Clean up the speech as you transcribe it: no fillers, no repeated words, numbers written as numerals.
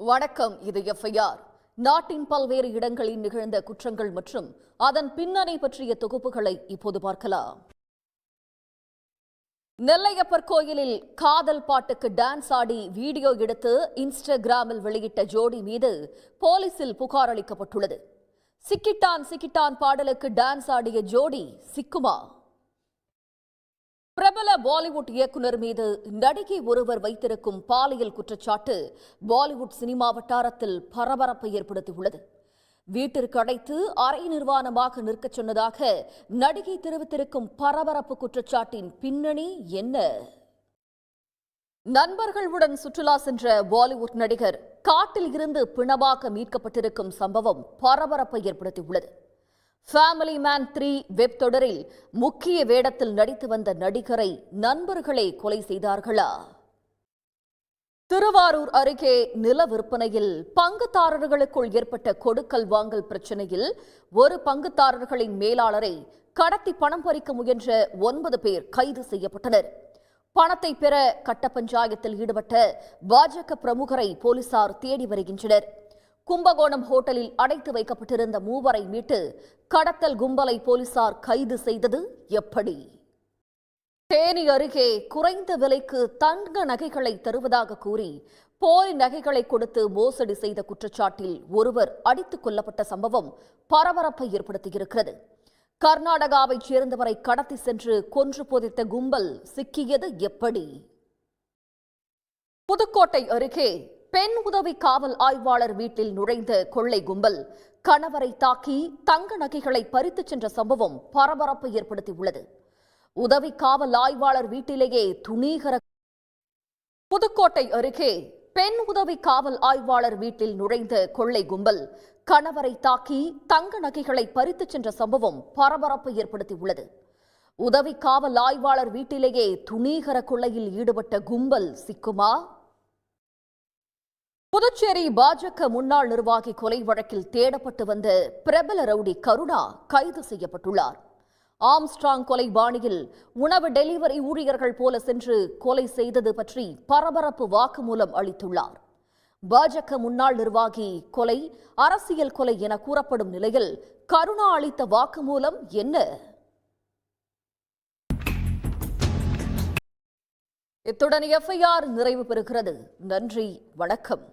வணக்கம். இது எஃப்ஐஆர். நாட்டின் பல்வேறு இடங்களில் நிகழ்ந்த குற்றங்கள் மற்றும் அதன் பின்னணி பற்றிய தொகுப்புகளை இப்போது பார்க்கலாம். நெல்லையப்பர் கோயிலில் காதல் பாட்டுக்கு டான்ஸ் ஆடி வீடியோ எடுத்து இன்ஸ்டாகிராமில் வெளியிட்ட ஜோடி மீது போலீசில் புகார் அளிக்கப்பட்டுள்ளது. சிக்கிட்டான் சிக்கிட்டான் பாடலுக்கு டான்ஸ் ஆடிய ஜோடி சிக்குமா? பிரபல பாலிவுட் இயக்குநர் மீது நடிகை ஒருவர் வைத்திருக்கும் பாலியல் குற்றச்சாட்டு பாலிவுட் சினிமா வட்டாரத்தில் பரபரப்பை ஏற்படுத்தியுள்ளது. வீட்டிற்கு அடைத்து அரை நிர்வாணமாக நிற்கச் சொன்னதாக நடிகை தெரிவித்திருக்கும் பரபரப்பு குற்றச்சாட்டின் பின்னணி என்ன? நண்பர்களுடன் சுற்றுலா சென்ற பாலிவுட் நடிகர் காட்டில் இருந்து பிணமாக மீட்கப்பட்டிருக்கும் சம்பவம் பரபரப்பை ஏற்படுத்தியுள்ளது. ஃபேமிலி மேன் 3 வெப் தொடரில் முக்கிய வேடத்தில் நடித்து வந்த நடிகரை நண்பர்களே கொலை செய்தார்களா? திருவாரூர் அருகே நில விற்பனையில் பங்குதாரர்களுக்குள் ஏற்பட்ட கொடுக்கல் வாங்கல் பிரச்சனையில் ஒரு பங்குதாரர்களின் மேலாளரை கடத்தி பணம் பறிக்க முயன்ற 9 பேர் கைது செய்யப்பட்டனர். பணத்தை பெற கட்ட பஞ்சாயத்தில் ஈடுபட்ட பாஜக பிரமுகரை போலீசார் தேடி வருகின்றனர். கும்பகோணம் ஹோட்டலில் அடைத்து வைக்கப்பட்டிருந்த 3 வரை மீட்டு கடத்தல் கும்பலை போலீசார் கைது செய்தது எப்படி? தேனி அருகே குறைந்த விலைக்கு தங்க நகைகளை தருவதாக கூறி போலி நகைகளை கொடுத்து மோசடி செய்த குற்றச்சாட்டில் ஒருவர் அடித்துக் கொல்லப்பட்ட சம்பவம் பரபரப்பை ஏற்படுத்தியிருக்கிறது. கர்நாடகாவைச் சேர்ந்தவரை கடத்தி சென்று கொன்று புதைத்த கும்பல் சிக்கியது எப்படி? புதுக்கோட்டை அருகே பெண் உதவி காவல் ஆய்வாளர் வீட்டில் நுழைந்த கொள்ளை கும்பல் கணவரை தாக்கி தங்க நகைகளை பறித்துச் சென்ற சம்பவம் பரபரப்பை ஏற்படுத்தியுள்ளது. உதவி காவல் ஆய்வாளர் வீட்டிலேயே துணிகர. புதுக்கோட்டை அருகே பெண் உதவி காவல் ஆய்வாளர் வீட்டில் நுழைந்த கொள்ளை கும்பல் கணவரை தாக்கி தங்க நகைகளை பறித்துச் சென்ற சம்பவம் பரபரப்பை ஏற்படுத்தியுள்ளது. உதவி காவல் ஆய்வாளர் வீட்டிலேயே துணிகர கொள்ளையில் ஈடுபட்ட கும்பல் சிக்குமா? புதுச்சேரி பாஜக முன்னாள் நிர்வாகி கொலை வழக்கில் தேடப்பட்டு வந்த பிரபல ரவுடி கருணா கைது செய்யப்பட்டுள்ளார். ஆம்ஸ்ட்ராங் கொலை பாணியில் உணவு டெலிவரி ஊழியர்கள் போல சென்று கொலை செய்தது பற்றி பரபரப்பு வாக்குமூலம் அளித்துள்ளார். பாஜக முன்னாள் நிர்வாகி கொலை அரசியல் கொலை என கூறப்படும் நிலையில் கருணா அளித்த வாக்குமூலம் என்ன? இத்துடன் எஃப்ஐஆர் நிறைவு பெறுகிறது. நன்றி, வணக்கம்.